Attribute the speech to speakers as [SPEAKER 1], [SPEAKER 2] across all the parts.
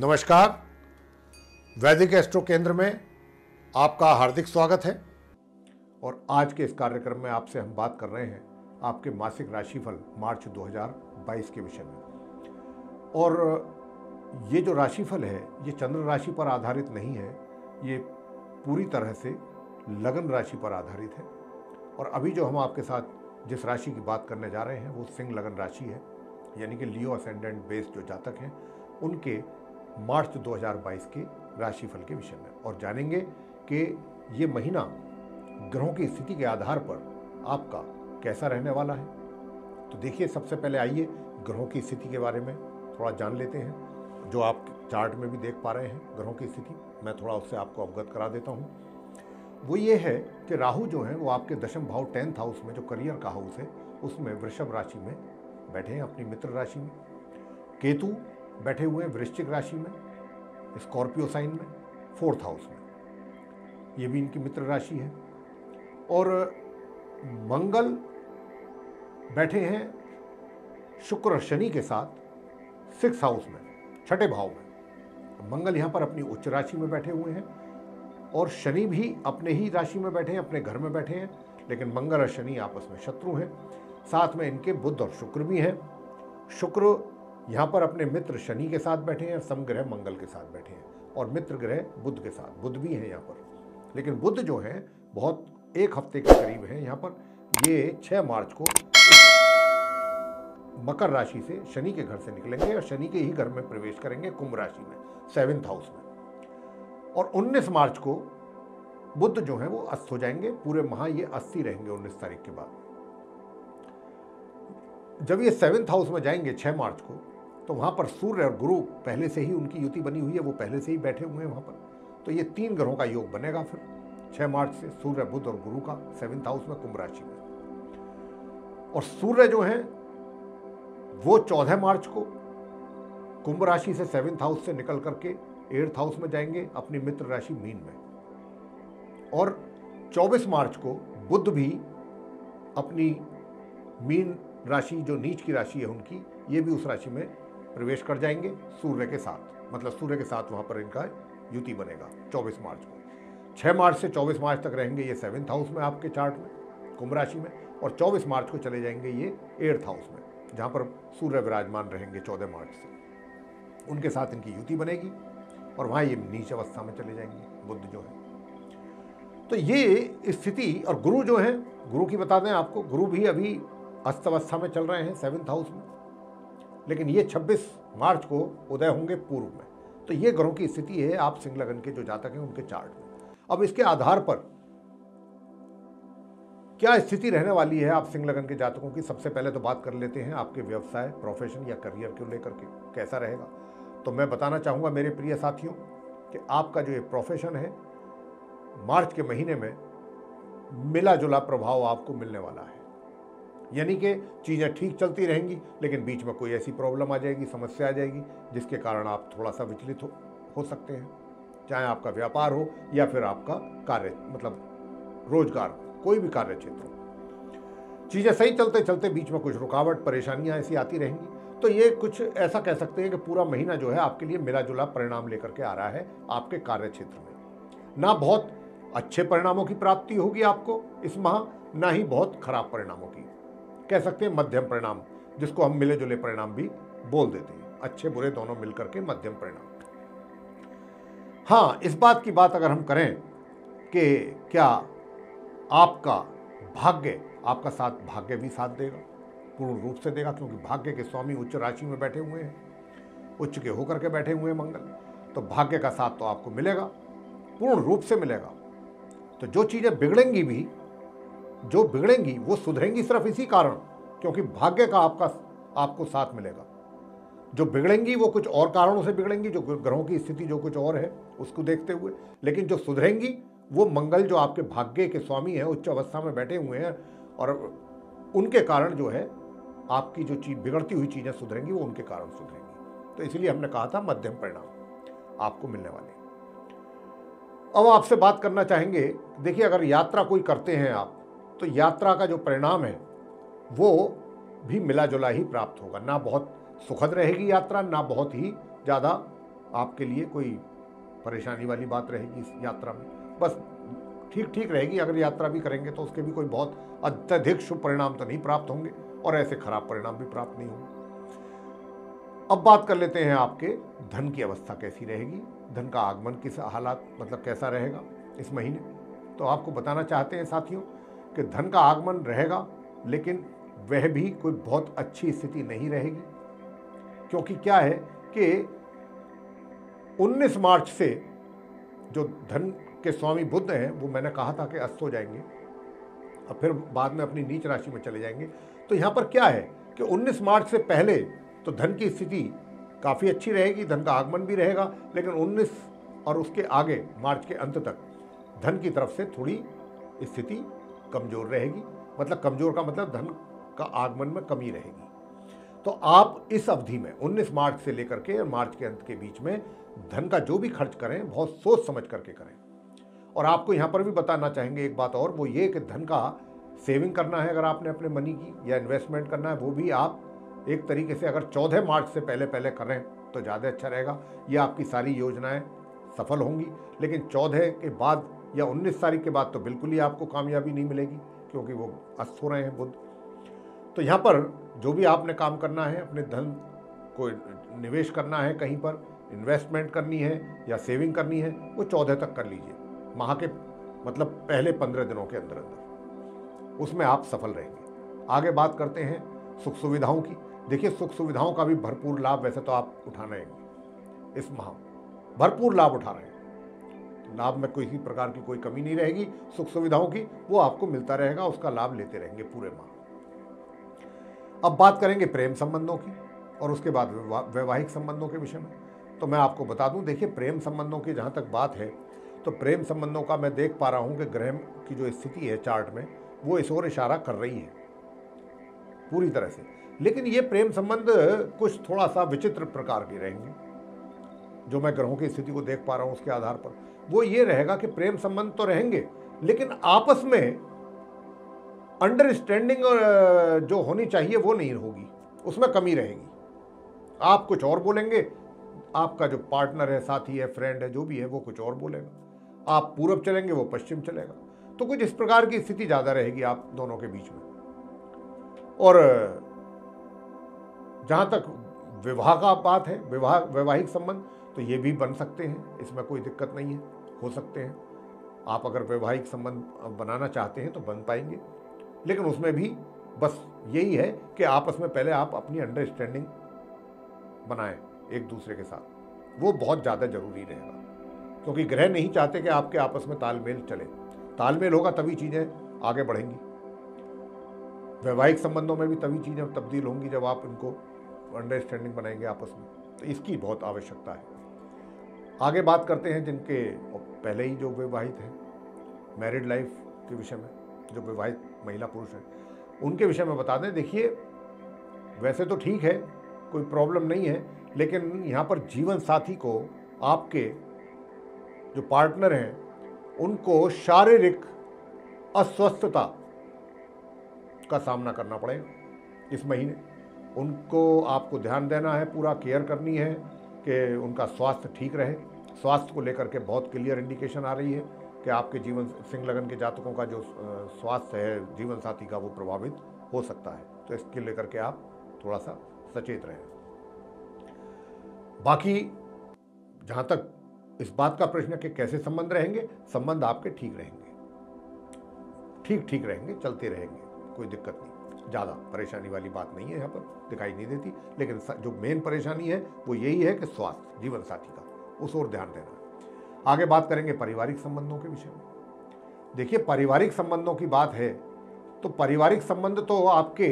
[SPEAKER 1] नमस्कार। वैदिक एस्ट्रो केंद्र में आपका हार्दिक स्वागत है। और आज के इस कार्यक्रम में आपसे हम बात कर रहे हैं आपके मासिक राशिफल मार्च 2022 के विषय में। और ये जो राशिफल है ये चंद्र राशि पर आधारित नहीं है, ये पूरी तरह से लगन राशि पर आधारित है। और अभी जो हम आपके साथ जिस राशि की बात करने जा रहे हैं वो सिंह लगन राशि है, यानी कि लियो असेंडेंट बेस जो जातक हैं उनके मार्च 2022 के राशिफल के विषय में, और जानेंगे कि ये महीना ग्रहों की स्थिति के आधार पर आपका कैसा रहने वाला है। तो देखिए, सबसे पहले आइए ग्रहों की स्थिति के बारे में थोड़ा जान लेते हैं। जो आप चार्ट में भी देख पा रहे हैं ग्रहों की स्थिति, मैं थोड़ा उससे आपको अवगत करा देता हूँ। वो ये है कि राहु जो है वो आपके दशम भाव 10th हाउस में, जो करियर का हाउस है, उसमें वृषभ राशि में बैठे हैं, अपनी मित्र राशि में। केतु बैठे हुए हैं वृश्चिक राशि में, स्कॉर्पियो साइन में, 4th हाउस में, ये भी इनकी मित्र राशि है। और मंगल बैठे हैं शुक्र शनि के साथ 6th हाउस में, छठे भाव में। मंगल यहाँ पर अपनी उच्च राशि में बैठे हुए हैं और शनि भी अपने ही राशि में बैठे हैं, अपने घर में बैठे हैं, लेकिन मंगल और शनि आपस में शत्रु हैं। साथ में इनके बुध और शुक्र भी हैं। शुक्र यहाँ पर अपने मित्र शनि के साथ बैठे हैं, समग्रह मंगल के साथ बैठे हैं, और मित्र ग्रह बुध के साथ, बुध भी हैं यहाँ पर। लेकिन बुध जो है बहुत एक हफ्ते के करीब है यहाँ पर। ये 6 मार्च को मकर राशि से शनि के घर से निकलेंगे और शनि के ही घर में प्रवेश करेंगे, कुंभ राशि में, 7th हाउस में। और 19 मार्च को बुध जो है वो अस्त हो जाएंगे। पूरे माह ये अस्थि रहेंगे 19 तारीख के बाद। जब ये 7th हाउस में जाएंगे 6 मार्च को, तो वहाँ पर सूर्य और गुरु पहले से ही उनकी युति बनी हुई है, वो पहले से ही बैठे हुए हैं वहाँ पर। तो ये 3 ग्रहों का योग बनेगा फिर 6 मार्च से, सूर्य बुध और गुरु का 7th हाउस में, कुंभ राशि में। और सूर्य जो है वो 14 मार्च को कुंभ राशि से 7th हाउस से निकल करके 8th हाउस में जाएंगे, अपनी मित्र राशि मीन में। और 24 मार्च को बुध भी अपनी मीन राशि, जो नीच की राशि है उनकी, ये भी उस राशि में प्रवेश कर जाएंगे सूर्य के साथ। मतलब सूर्य के साथ वहाँ पर इनका युति बनेगा 24 मार्च को। 6 मार्च से 24 मार्च तक रहेंगे ये 7th हाउस में आपके चार्ट में, कुंभ राशि में। और 24 मार्च को चले जाएंगे ये 8th हाउस में, जहाँ पर सूर्य विराजमान रहेंगे 14 मार्च से। उनके साथ इनकी युति बनेगी और वहाँ ये नीच अवस्था में चले जाएंगे बुध जो है। तो ये स्थिति, और गुरु जो है, गुरु की बता दें आपको, गुरु भी अभी अस्त अवस्था में चल रहे हैं 7th हाउस में, लेकिन ये 26 मार्च को उदय होंगे पूर्व में। तो ये ग्रहों की स्थिति है आप सिंह लगन के जो जातक हैं उनके चार्ट में। अब इसके आधार पर क्या स्थिति रहने वाली है आप सिंह लगन के जातकों की, सबसे पहले तो बात कर लेते हैं आपके व्यवसाय, प्रोफेशन या करियर को लेकर के कैसा रहेगा। तो मैं बताना चाहूँगा मेरे प्रिय साथियों कि आपका जो ये प्रोफेशन है, मार्च के महीने में मिला जुला प्रभाव आपको मिलने वाला है। यानी कि चीज़ें ठीक चलती रहेंगी, लेकिन बीच में कोई ऐसी प्रॉब्लम आ जाएगी, समस्या आ जाएगी, जिसके कारण आप थोड़ा सा विचलित हो सकते हैं। चाहे आपका व्यापार हो या फिर आपका कार्य, मतलब रोजगार, कोई भी कार्य क्षेत्र हो। चीज़ें सही चलते चलते बीच में कुछ रुकावट, परेशानियां ऐसी आती रहेंगी। तो ये कुछ ऐसा कह सकते हैं कि पूरा महीना जो है आपके लिए मिला जुला परिणाम लेकर के आ रहा है आपके कार्य क्षेत्र में। ना बहुत अच्छे परिणामों की प्राप्ति होगी आपको इस माह, ना ही बहुत खराब परिणामों की, कह सकते हैं मध्यम परिणाम, जिसको हम मिले जुले परिणाम भी बोल देते हैं, अच्छे बुरे दोनों मिलकर के मध्यम परिणाम। हाँ, इस बात की बात अगर हम करें कि क्या आपका भाग्य, आपका साथ, भाग्य भी साथ देगा, पूर्ण रूप से देगा, क्योंकि भाग्य के स्वामी उच्च राशि में बैठे हुए हैं, उच्च के होकर के बैठे हुए हैं मंगल। तो भाग्य का साथ तो आपको मिलेगा, पूर्ण रूप से मिलेगा। तो जो चीजें बिगड़ेंगी भी, जो बिगड़ेंगी वो सुधरेंगी सिर्फ इसी कारण, क्योंकि भाग्य का आपको साथ मिलेगा। जो बिगड़ेंगी वो कुछ और कारणों से बिगड़ेंगी, जो ग्रहों की स्थिति जो कुछ और है उसको देखते हुए, लेकिन जो सुधरेंगी वो मंगल जो आपके भाग्य के स्वामी हैं, उच्च अवस्था में बैठे हुए हैं, और उनके कारण जो है आपकी जो चीज बिगड़ती हुई चीजें सुधरेंगी, वो उनके कारण सुधरेंगी। तो इसलिए हमने कहा था मध्यम परिणाम आपको मिलने वाले। अब आपसे बात करना चाहेंगे, देखिए अगर यात्रा कोई करते हैं आप, तो यात्रा का जो परिणाम है वो भी मिला जुला ही प्राप्त होगा। ना बहुत सुखद रहेगी यात्रा, ना बहुत ही ज़्यादा आपके लिए कोई परेशानी वाली बात रहेगी इस यात्रा में। बस ठीक ठीक रहेगी। अगर यात्रा भी करेंगे तो उसके भी कोई बहुत अत्यधिक शुभ परिणाम तो नहीं प्राप्त होंगे और ऐसे खराब परिणाम भी प्राप्त नहीं होंगे। अब बात कर लेते हैं आपके धन की अवस्था कैसी रहेगी, धन का आगमन किस हालात मतलब कैसा रहेगा इस महीने। तो आपको बताना चाहते हैं साथियों कि धन का आगमन रहेगा, लेकिन वह भी कोई बहुत अच्छी स्थिति नहीं रहेगी। क्योंकि क्या है कि 19 मार्च से जो धन के स्वामी बुध हैं वो मैंने कहा था कि अस्त हो जाएंगे और फिर बाद में अपनी नीच राशि में चले जाएंगे। तो यहाँ पर क्या है कि 19 मार्च से पहले तो धन की स्थिति काफ़ी अच्छी रहेगी, धन का आगमन भी रहेगा, लेकिन 19 और उसके आगे मार्च के अंत तक धन की तरफ से थोड़ी स्थिति कमज़ोर रहेगी। मतलब कमज़ोर का मतलब धन का आगमन में कमी रहेगी। तो आप इस अवधि में 19 मार्च से लेकर के मार्च के अंत के बीच में धन का जो भी खर्च करें बहुत सोच समझ करके करें। और आपको यहाँ पर भी बताना चाहेंगे एक बात और, वो ये कि धन का सेविंग करना है अगर आपने अपने मनी की या इन्वेस्टमेंट करना है, वो भी आप एक तरीके से अगर 14 मार्च से पहले पहले करें तो ज़्यादा अच्छा रहेगा। ये आपकी सारी योजनाएं सफल होंगी। लेकिन 14 के बाद या 19 तारीख के बाद तो बिल्कुल ही आपको कामयाबी नहीं मिलेगी, क्योंकि वो अस्त हो रहे हैं बुध। तो यहाँ पर जो भी आपने काम करना है, अपने धन को निवेश करना है, कहीं पर इन्वेस्टमेंट करनी है या सेविंग करनी है, वो 14 तक कर लीजिए। माह के मतलब पहले 15 दिनों के अंदर अंदर उसमें आप सफल रहेंगे। आगे बात करते हैं सुख सुविधाओं की। देखिए, सुख सुविधाओं का भी भरपूर लाभ वैसे तो आप उठा रहे हैं, इस माह भरपूर लाभ उठा रहे हैं। लाभ में किसी प्रकार की कोई कमी नहीं रहेगी। सुख सुविधाओं की वो आपको मिलता रहेगा, उसका लाभ लेते रहेंगे पूरे माह। अब बात करेंगे प्रेम संबंधों की और उसके बाद वैवाहिक संबंधों के विषय में। तो मैं आपको बता दूं, देखिए प्रेम संबंधों की जहाँ तक बात है तो प्रेम संबंधों का मैं देख पा रहा हूँ कि ग्रह की जो स्थिति है चार्ट में वो इस ओर इशारा कर रही है पूरी तरह से। लेकिन ये प्रेम संबंध कुछ थोड़ा सा विचित्र प्रकार के रहेंगे। जो मैं ग्रहों की स्थिति को देख पा रहा हूँ उसके आधार पर वो ये रहेगा कि प्रेम संबंध तो रहेंगे, लेकिन आपस में अंडरस्टैंडिंग जो होनी चाहिए वो नहीं होगी, उसमें कमी रहेगी। आप कुछ और बोलेंगे, आपका जो पार्टनर है, साथी है, फ्रेंड है, जो भी है वो कुछ और बोलेगा। आप पूरब चलेंगे, वो पश्चिम चलेगा। तो कुछ इस प्रकार की स्थिति ज़्यादा रहेगी आप दोनों के बीच में। और जहाँ तक विवाह का बात है, वैवाहिक संबंध, तो ये भी बन सकते हैं, इसमें कोई दिक्कत नहीं है, हो सकते हैं। आप अगर वैवाहिक संबंध बनाना चाहते हैं तो बन पाएंगे, लेकिन उसमें भी बस यही है कि आपस में पहले आप अपनी अंडरस्टैंडिंग बनाएं एक दूसरे के साथ, वो बहुत ज़्यादा जरूरी रहेगा। क्योंकि ग्रह नहीं चाहते कि आपके आपस में तालमेल चले। तालमेल होगा तभी चीज़ें आगे बढ़ेंगी। वैवाहिक संबंधों में भी तभी चीज़ें तब्दील होंगी जब आप इनको अंडरस्टैंडिंग बनाएंगे आपस में। तो इसकी बहुत आवश्यकता है। आगे बात करते हैं जिनके पहले ही जो विवाहित हैं, मैरिड लाइफ के विषय में, जो विवाहित महिला पुरुष हैं उनके विषय में बता दें। देखिए, वैसे तो ठीक है, कोई प्रॉब्लम नहीं है, लेकिन यहाँ पर जीवन साथी को, आपके जो पार्टनर हैं उनको शारीरिक अस्वस्थता का सामना करना पड़ेगा इस महीने। उनको आपको ध्यान देना है, पूरा केयर करनी है कि उनका स्वास्थ्य ठीक रहे। स्वास्थ्य को लेकर के बहुत क्लियर इंडिकेशन आ रही है कि आपके जीवन सिंह लगन के जातकों का जो स्वास्थ्य है जीवन साथी का वो प्रभावित हो सकता है। तो इसके लेकर के आप थोड़ा सा सचेत रहें। बाकी जहाँ तक इस बात का प्रश्न है कि कैसे संबंध रहेंगे, संबंध आपके ठीक रहेंगे, ठीक रहेंगे, चलते रहेंगे, कोई दिक्कत नहीं, ज़्यादा परेशानी वाली बात नहीं है, यहाँ पर दिखाई नहीं देती। लेकिन जो मेन परेशानी है वो यही है कि स्वास्थ्य जीवन साथी का, उस ओर ध्यान देना है। आगे बात करेंगे पारिवारिक संबंधों के विषय में। देखिए, पारिवारिक संबंधों की बात है तो पारिवारिक संबंध तो आपके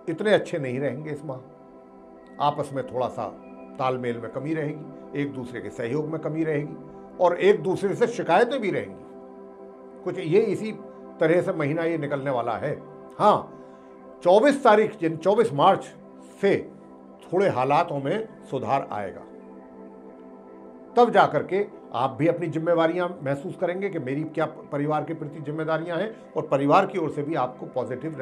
[SPEAKER 1] इतने अच्छे नहीं रहेंगे इस माह। आपस में थोड़ा सा तालमेल में कमी रहेगी, एक दूसरे के सहयोग में कमी रहेगी और एक दूसरे से शिकायतें भी रहेंगी कुछ। ये इसी तरह से महीना ये निकलने वाला है। हाँ, 24 तारीख 24 मार्च से थोड़े हालातों में सुधार आएगा, तब जाकर के आप भी अपनी जिम्मेवारियां महसूस करेंगे कि मेरी क्या परिवार के प्रति जिम्मेदारियां हैं, और परिवार की ओर से भी आपको पॉजिटिव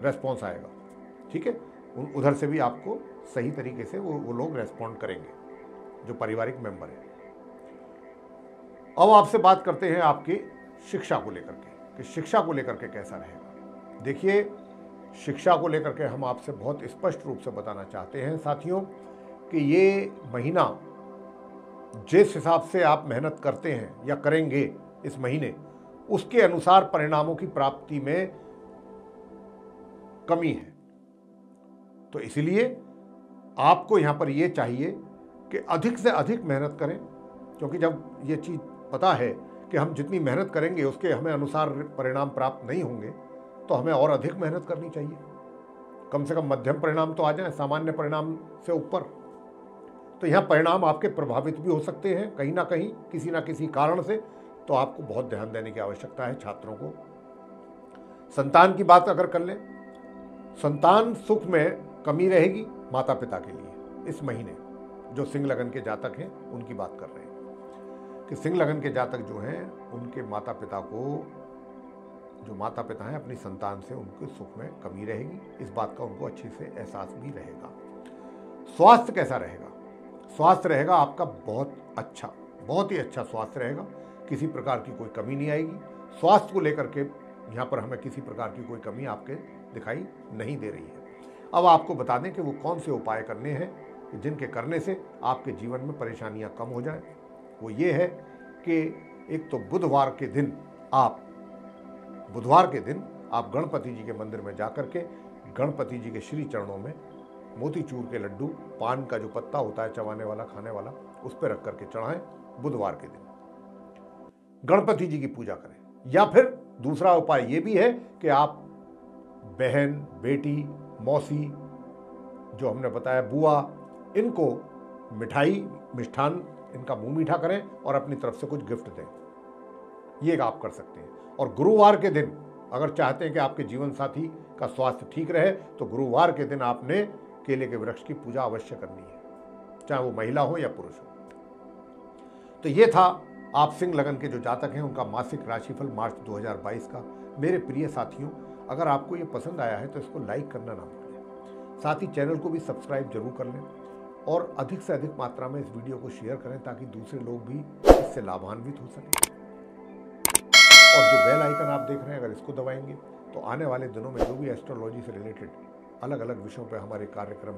[SPEAKER 1] रेस्पॉन्स आएगा। ठीक है, उधर से भी आपको सही तरीके से वो लोग रेस्पॉन्ड करेंगे, जो पारिवारिक मेंबर हैं। अब आपसे बात करते हैं आपकी शिक्षा को लेकर के, कि शिक्षा को लेकर के कैसा रहेगा। देखिए, शिक्षा को लेकर के हम आपसे बहुत स्पष्ट रूप से बताना चाहते हैं साथियों कि ये महीना जिस हिसाब से आप मेहनत करते हैं या करेंगे इस महीने, उसके अनुसार परिणामों की प्राप्ति में कमी है। तो इसलिए आपको यहां पर यह चाहिए कि अधिक से अधिक मेहनत करें, क्योंकि जब ये चीज़ पता है कि हम जितनी मेहनत करेंगे उसके हमें अनुसार परिणाम प्राप्त नहीं होंगे, तो हमें और अधिक मेहनत करनी चाहिए। कम से कम मध्यम परिणाम तो आ जाए, सामान्य परिणाम से ऊपर। तो यहाँ परिणाम आपके प्रभावित भी हो सकते हैं कहीं ना कहीं, किसी ना किसी कारण से, तो आपको बहुत ध्यान देने की आवश्यकता है छात्रों को। संतान की बात अगर कर लें, संतान सुख में कमी रहेगी माता पिता के लिए इस महीने। जो सिंह लगन के जातक हैं उनकी बात कर रहे हैं कि सिंह लगन के जातक जो हैं उनके माता पिता को, जो माता पिता हैं अपनी संतान से उनके सुख में कमी रहेगी, इस बात का उनको अच्छे से एहसास भी रहेगा। स्वास्थ्य कैसा रहेगा? स्वास्थ्य रहेगा आपका बहुत अच्छा, बहुत ही अच्छा स्वास्थ्य रहेगा, किसी प्रकार की कोई कमी नहीं आएगी। स्वास्थ्य को लेकर के यहाँ पर हमें किसी प्रकार की कोई कमी आपके दिखाई नहीं दे रही है। अब आपको बता दें कि वो कौन से उपाय करने हैं जिनके करने से आपके जीवन में परेशानियां कम हो जाएं। वो ये है कि एक तो बुधवार के दिन आप गणपति जी के मंदिर में जाकर के गणपति जी के श्री चरणों में मोतीचूर के लड्डू, पान का जो पत्ता होता है चबाने वाला, खाने वाला, उस पर रख करके चढ़ाएं बुधवार के दिन। गणपति जी की पूजा करें। या फिर दूसरा उपाय ये भी है कि आप बहन, बेटी, मौसी, जो हमने बताया बुआ, इनको मिठाई, मिष्ठान, इनका मुंह मीठा करें और अपनी तरफ से कुछ गिफ्ट दें। ये आप कर सकते हैं। और गुरुवार के दिन अगर चाहते हैं कि आपके जीवन साथी का स्वास्थ्य ठीक रहे, तो गुरुवार के दिन आपने केले के वृक्ष की पूजा अवश्य करनी है, चाहे वो महिला हो या पुरुष हो। तो ये था आप सिंह लगन के जो जातक हैं उनका मासिक राशिफल मार्च 2022 का। मेरे प्रिय साथियों, अगर आपको ये पसंद आया है तो इसको लाइक करना ना भूलें, साथ ही चैनल को भी सब्सक्राइब जरूर कर लें और अधिक से अधिक मात्रा में इस वीडियो को शेयर करें ताकि दूसरे लोग भी इससे लाभान्वित हो सकें। और जो बेल आइकन आप देख रहे हैं, अगर इसको दबाएंगे तो आने वाले दिनों में जो भी एस्ट्रोलॉजी से रिलेटेड अलग अलग विषयों पर हमारे कार्यक्रम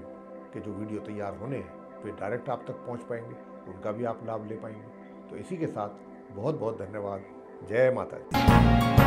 [SPEAKER 1] के जो वीडियो तैयार होने हैं वे डायरेक्ट आप तक पहुंच पाएंगे, उनका भी आप लाभ ले पाएंगे। तो इसी के साथ बहुत बहुत धन्यवाद। जय माता दी।